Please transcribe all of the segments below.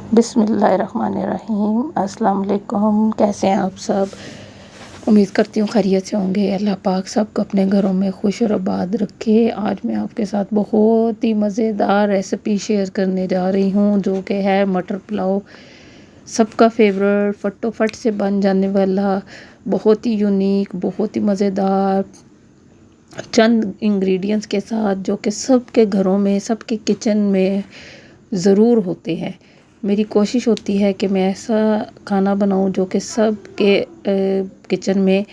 बिस्मिल्लाहिर्रहमानिर्रहीम। अस्सलाम वालेकुम। कैसे हैं आप सब? उम्मीद करती हूँ खैरियत से होंगे। अल्लाह पाक सबको अपने घरों में खुश और आबाद रखे। आज मैं आपके साथ बहुत ही मज़ेदार रेसिपी शेयर करने जा रही हूँ, जो कि है मटर पुलाव। सबका फेवरेट, फटोफट से बन जाने वाला, बहुत ही यूनिक, बहुत ही मज़ेदार, चंद इंग्रेडिएंट्स के साथ, जो कि सबके घरों में, सबके किचन में ज़रूर होते हैं। मेरी कोशिश होती है कि मैं ऐसा खाना बनाऊं जो कि सबके किचन में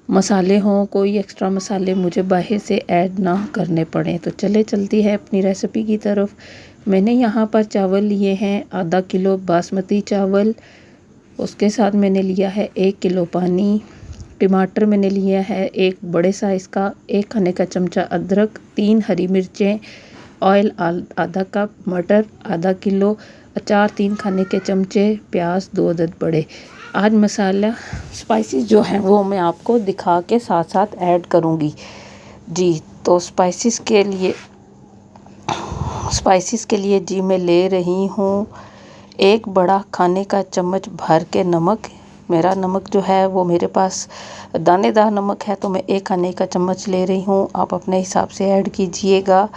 मसाले हों, कोई एक्स्ट्रा मसाले मुझे बाहर से ऐड ना करने पड़ें। तो चलती है अपनी रेसिपी की तरफ। मैंने यहाँ पर चावल लिए हैं आधा किलो बासमती चावल। उसके साथ मैंने लिया है 1 किलो पानी। टमाटर मैंने लिया है एक बड़े साइज़ का, 1 खाने का चमचा अदरक, 3 हरी मिर्चें, ऑयल आधा कप, मटर आधा किलो, अचार 3 खाने के चमचे, प्याज 2 अदद बड़े। आज मसाला स्पाइसेस जो हैं वो मैं आपको दिखा के साथ साथ ऐड करूँगी जी। तो स्पाइसेस के लिए जी मैं ले रही हूँ 1 बड़ा खाने का चम्मच भर के नमक। मेरा नमक जो है वो मेरे पास दानेदार नमक है, तो मैं 1 खाने का चम्मच ले रही हूँ। आप अपने हिसाब से ऐड कीजिएगा।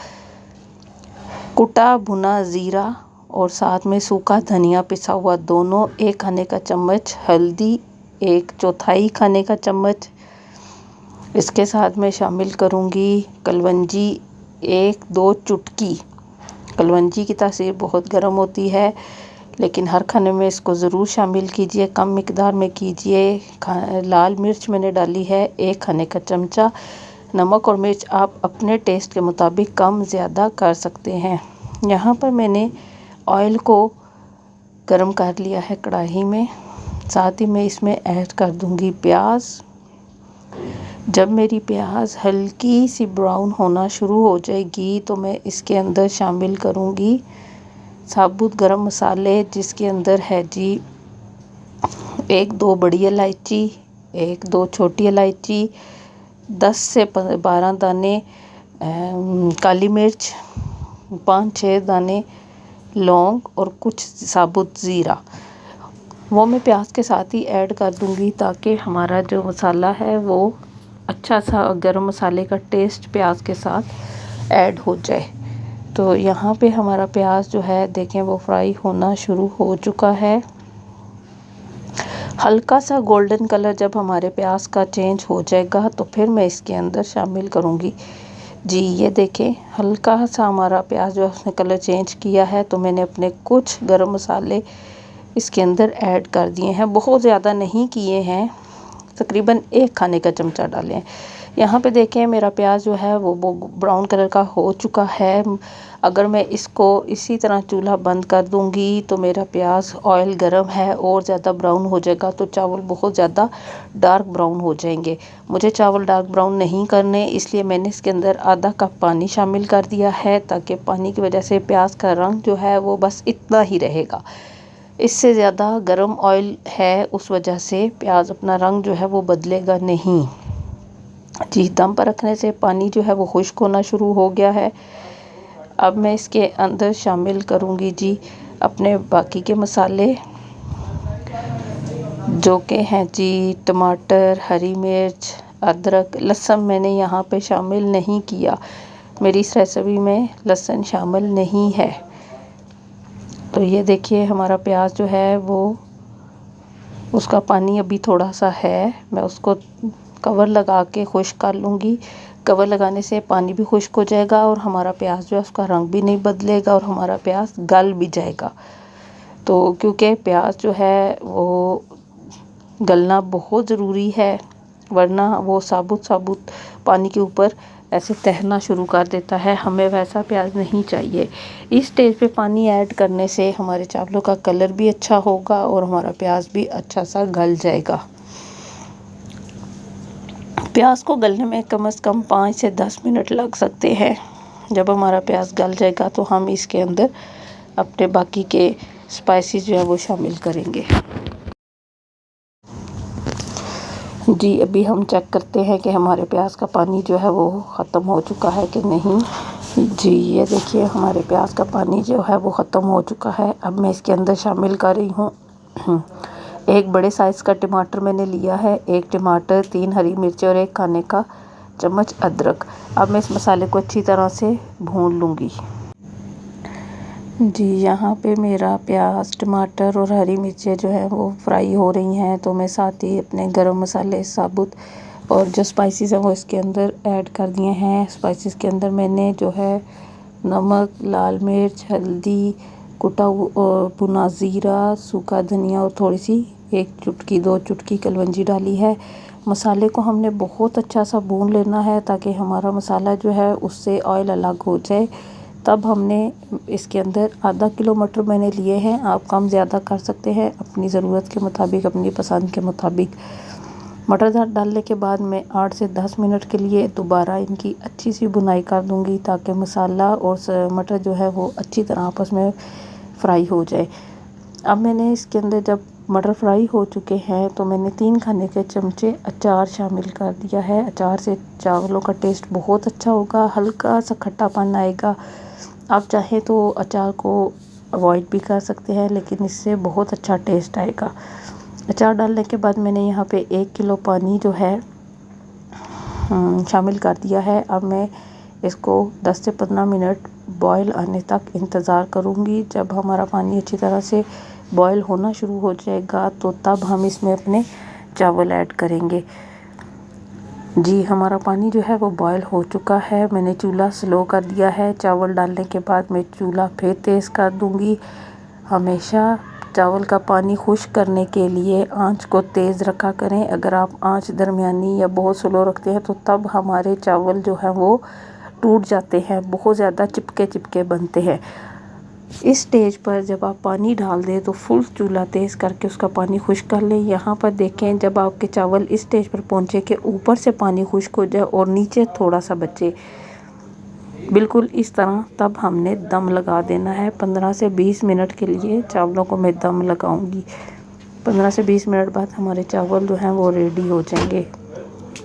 कुटा भुना ज़ीरा और साथ में सूखा धनिया पिसा हुआ दोनों, 1 खाने का चम्मच हल्दी, 1/4 खाने का चम्मच। इसके साथ मैं शामिल करूँगी कलवंजी, 1-2 चुटकी। कलवंजी की तासीर बहुत गर्म होती है, लेकिन हर खाने में इसको ज़रूर शामिल कीजिए, कम मिकदार में कीजिए। लाल मिर्च मैंने डाली है 1 खाने का चमचा। नमक और मिर्च आप अपने टेस्ट के मुताबिक कम ज़्यादा कर सकते हैं। यहाँ पर मैंने ऑयल को गरम कर लिया है कढ़ाई में। साथ ही मैं इसमें ऐड कर दूँगी प्याज। जब मेरी प्याज हल्की सी ब्राउन होना शुरू हो जाएगी तो मैं इसके अंदर शामिल करूँगी साबुत गरम मसाले, जिसके अंदर है जी 1-2 बड़ी इलायची, 1-2 छोटी इलायची, 10 से 12 दाने काली मिर्च, 5-6 दाने लौंग और कुछ साबुत ज़ीरा। वो मैं प्याज के साथ ही ऐड कर दूंगी, ताकि हमारा जो मसाला है वो अच्छा सा गरम मसाले का टेस्ट प्याज के साथ ऐड हो जाए। तो यहाँ पे हमारा प्याज जो है देखें वो फ्राई होना शुरू हो चुका है। हल्का सा गोल्डन कलर जब हमारे प्याज का चेंज हो जाएगा तो फिर मैं इसके अंदर शामिल करूँगी जी। ये देखें हल्का सा हमारा प्याज जो उसने कलर चेंज किया है, तो मैंने अपने कुछ गरम मसाले इसके अंदर ऐड कर दिए हैं। बहुत ज़्यादा नहीं किए हैं, तकरीबन 1 खाने का चमचा डालें। यहाँ पे देखें मेरा प्याज जो है वो ब्राउन कलर का हो चुका है। अगर मैं इसको इसी तरह चूल्हा बंद कर दूंगी तो मेरा प्याज, ऑयल गरम है, और ज़्यादा ब्राउन हो जाएगा, तो चावल बहुत ज़्यादा डार्क ब्राउन हो जाएंगे। मुझे चावल डार्क ब्राउन नहीं करने, इसलिए मैंने इसके अंदर आधा कप पानी शामिल कर दिया है, ताकि पानी की वजह से प्याज का रंग जो है वो बस इतना ही रहेगा। इससे ज़्यादा गरम ऑयल है, उस वजह से प्याज अपना रंग जो है वो बदलेगा नहीं जी। दम पर रखने से पानी जो है वो खुश्क होना शुरू हो गया है। अब मैं इसके अंदर शामिल करूँगी जी अपने बाकी के मसाले, जो कि हैं जी टमाटर, हरी मिर्च, अदरक, लहसुन मैंने यहाँ पे शामिल नहीं किया। मेरी इस रेसिपी में लहसुन शामिल नहीं है। तो ये देखिए हमारा प्याज जो है वो, उसका पानी अभी थोड़ा सा है, मैं उसको कवर लगा के खुश्क कर लूँगी। कवर लगाने से पानी भी खुश्क हो जाएगा और हमारा प्याज जो है उसका रंग भी नहीं बदलेगा और हमारा प्याज गल भी जाएगा। तो क्योंकि प्याज जो है वो गलना बहुत ज़रूरी है, वरना वो साबुत पानी के ऊपर ऐसे तैरना शुरू कर देता है। हमें वैसा प्याज नहीं चाहिए। इस स्टेज पे पानी ऐड करने से हमारे चावलों का कलर भी अच्छा होगा और हमारा प्याज भी अच्छा सा गल जाएगा। प्याज को गलने में कम से कम 5 से 10 मिनट लग सकते हैं। जब हमारा प्याज गल जाएगा तो हम इसके अंदर अपने बाकी के स्पाइसेस जो है वो शामिल करेंगे जी। अभी हम चेक करते हैं कि हमारे प्याज का पानी जो है वो ख़त्म हो चुका है कि नहीं। जी, ये देखिए हमारे प्याज का पानी जो है वो ख़त्म हो चुका है। अब मैं इसके अंदर शामिल कर रही हूँ एक बड़े साइज़ का टमाटर मैंने लिया है, एक टमाटर, 3 हरी मिर्च और 1 खाने का चम्मच अदरक। अब मैं इस मसाले को अच्छी तरह से भून लूँगी। जी, यहाँ पे मेरा प्याज, टमाटर और हरी मिर्चें जो है वो फ्राई हो रही हैं, तो मैं साथ ही अपने गरम मसाले साबुत और जो स्पाइसेस हैं वो इसके अंदर ऐड कर दिए हैं। स्पाइसेस के अंदर मैंने जो है नमक, लाल मिर्च, हल्दी, कुटा भुना ज़ीरा, सूखा धनिया और थोड़ी सी 1 चुटकी 2 चुटकी कलवंजी डाली है। मसाले को हमने बहुत अच्छा सा भून लेना है ताकि हमारा मसाला जो है उससे ऑयल अलग हो जाए। तब हमने इसके अंदर आधा किलो मटर मैंने लिए हैं। आप कम ज़्यादा कर सकते हैं अपनी ज़रूरत के मुताबिक, अपनी पसंद के मुताबिक। मटर डालने के बाद मैं 8 से 10 मिनट के लिए दोबारा इनकी अच्छी सी भुनाई कर दूंगी ताकि मसाला और मटर जो है वो अच्छी तरह आपस में फ्राई हो जाए। अब मैंने इसके अंदर जब मटर फ्राई हो चुके हैं तो मैंने 3 खाने के चमचे अचार शामिल कर दिया है। अचार से चावलों का टेस्ट बहुत अच्छा होगा, हल्का सा खट्टापन आएगा। आप चाहें तो अचार को अवॉइड भी कर सकते हैं, लेकिन इससे बहुत अच्छा टेस्ट आएगा। अचार डालने के बाद मैंने यहाँ पे 1 किलो पानी जो है शामिल कर दिया है। अब मैं इसको 10 से 15 मिनट बॉयल आने तक इंतज़ार करूँगी। जब हमारा पानी अच्छी तरह से बॉयल होना शुरू हो जाएगा तो तब हम इसमें अपने चावल ऐड करेंगे। जी, हमारा पानी जो है वो बॉयल हो चुका है। मैंने चूल्हा स्लो कर दिया है। चावल डालने के बाद मैं चूल्हा फिर तेज़ कर दूँगी। हमेशा चावल का पानी खुश्क करने के लिए आंच को तेज़ रखा करें। अगर आप आंच दरमियानी या बहुत स्लो रखते हैं तो तब हमारे चावल जो हैं वो टूट जाते हैं, बहुत ज़्यादा चिपके बनते हैं। इस स्टेज पर जब आप पानी डाल दें तो फुल चूल्हा तेज़ करके उसका पानी खुश्क कर लें। यहाँ पर देखें, जब आपके चावल इस स्टेज पर पहुँचे कि ऊपर से पानी खुश्क हो जाए और नीचे थोड़ा सा बचे, बिल्कुल इस तरह, तब हमने दम लगा देना है। 15 से 20 मिनट के लिए चावलों को मैं दम लगाऊंगी। 15 से 20 मिनट बाद हमारे चावल जो हैं वो रेडी हो जाएंगे।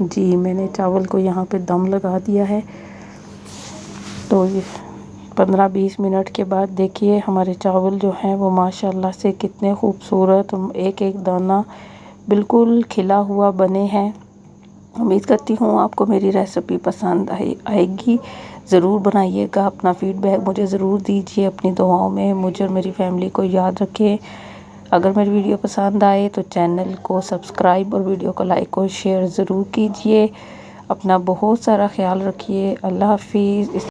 जी, मैंने चावल को यहाँ पे दम लगा दिया है। तो 15-20 मिनट के बाद देखिए हमारे चावल जो हैं वो माशाल्लाह से कितने खूबसूरत, एक एक दाना बिल्कुल खिला हुआ बने हैं। उम्मीद करती हूँ आपको मेरी रेसिपी पसंद आएगी। ज़रूर बनाइएगा, अपना फीडबैक मुझे ज़रूर दीजिए। अपनी दुआओं में मुझे और मेरी फैमिली को याद रखें। अगर मेरी वीडियो पसंद आए तो चैनल को सब्सक्राइब और वीडियो को लाइक और शेयर ज़रूर कीजिए। अपना बहुत सारा ख्याल रखिए। अल्लाह हाफिज़।